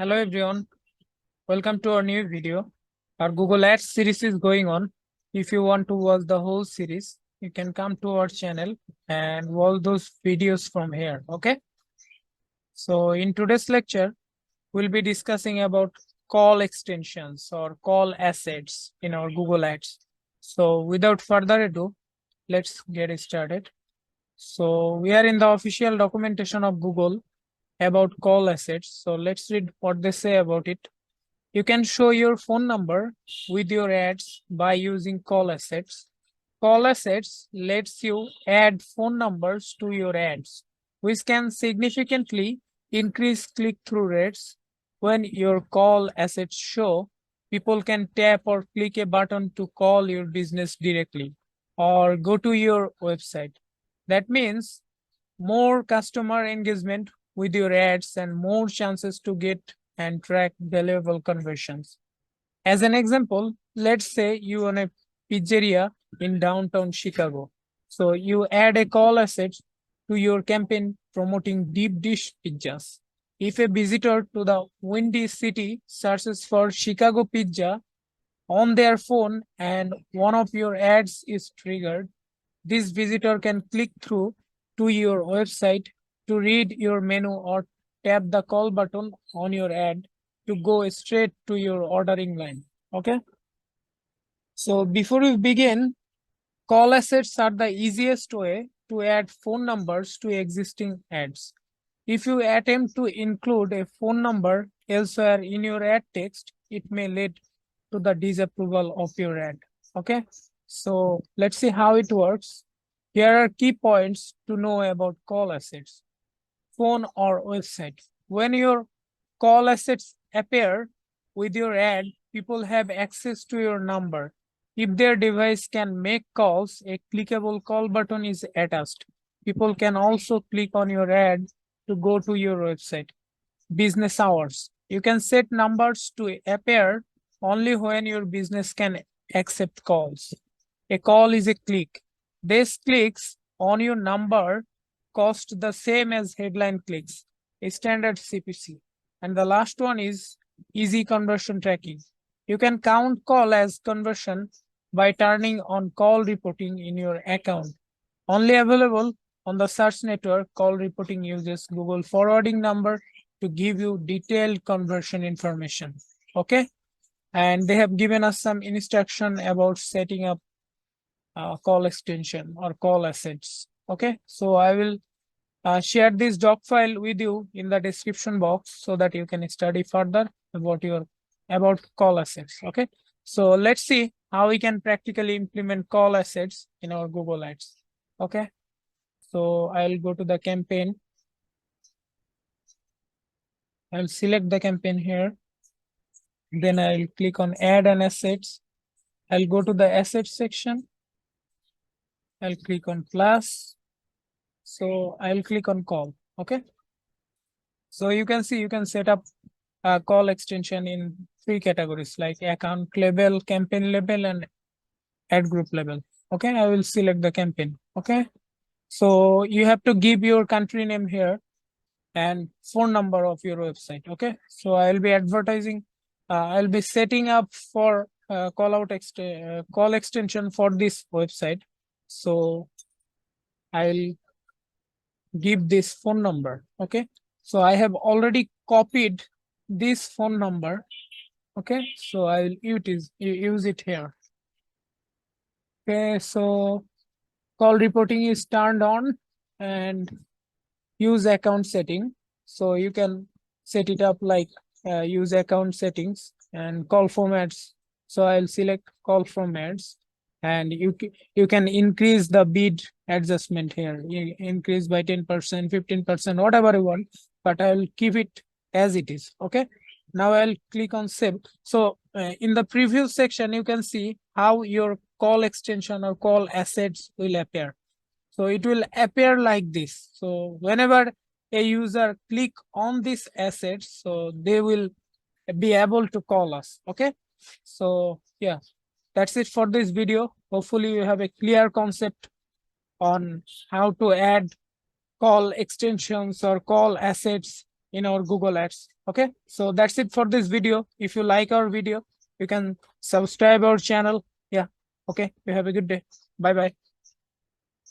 Hello everyone, welcome to our new video. Our Google Ads series is going on. If you want to watch the whole series, you can come to our channel and watch those videos from here, okay? So in today's lecture, we'll be discussing about call extensions or call assets in our Google Ads. So without further ado, let's get started. So we are in the official documentation of Google about call assets. So let's read what they say about it. You can show your phone number with your ads by using call assets. Call assets lets you add phone numbers to your ads, which can significantly increase click-through rates. When your call assets show, people can tap or click a button to call your business directly or go to your website. That means more customer engagement with your ads and more chances to get and track valuable conversions. As an example, let's say you own a pizzeria in downtown Chicago. So you add a call asset to your campaign promoting deep dish pizzas. If a visitor to the Windy City searches for Chicago pizza on their phone and one of your ads is triggered, this visitor can click through to your website to read your menu or tap the call button on your ad to go straight to your ordering line. Okay. So before we begin, call assets are the easiest way to add phone numbers to existing ads. If you attempt to include a phone number elsewhere in your ad text, it may lead to the disapproval of your ad. Okay. So let's see how it works. Here are key points to know about call assets. Phone or website. When your call assets appear with your ad, people have access to your number. If their device can make calls, a clickable call button is attached. People can also click on your ad to go to your website. Business hours. You can set numbers to appear only when your business can accept calls. A call is a click. These clicks on your number cost the same as headline clicks, a standard CPC. And the last one is easy conversion tracking. You can count call as conversion by turning on call reporting in your account. Only available on the search network, call reporting uses Google forwarding number to give you detailed conversion information. Okay. And they have given us some instruction about setting up call extension or call assets. Okay. So I will share this doc file with you in the description box so that you can study further about call assets. Okay. So let's see how we can practically implement call assets in our Google Ads. Okay. So I'll go to the campaign. I'll select the campaign here. Then I'll click on add an assets. I'll go to the assets section. I'll click on plus. So I'll click on call. Okay. So you can see you can set up a call extension in 3 categories like account level, campaign level, and ad group level. Okay. I will select the campaign. Okay. So you have to give your country name here and phone number of your website. Okay. So I'll be advertising. I'll be setting up for call extension for this website. So I'll give this phone number. Okay. So I have already copied this phone number. Okay. So I will use it here. Okay. So call reporting is turned on and use account setting. So you can set it up like use account settings and call formats. So I'll select call formats and you can increase the bid adjustment here. You increase by 10%, 15%, whatever you want, but I'll keep it as it is. Okay. Now I'll click on save. So in the preview section, you can see how your call extension or call assets will appear. So it will appear like this. So whenever a user click on this asset, so they will be able to call us. Okay. So yeah, that's it for this video. Hopefully you have a clear concept on how to add call extensions or call assets in our Google Ads. Okay, so that's it for this video. If you like our video, you can subscribe our channel. Yeah. Okay, you have a good day. Bye bye.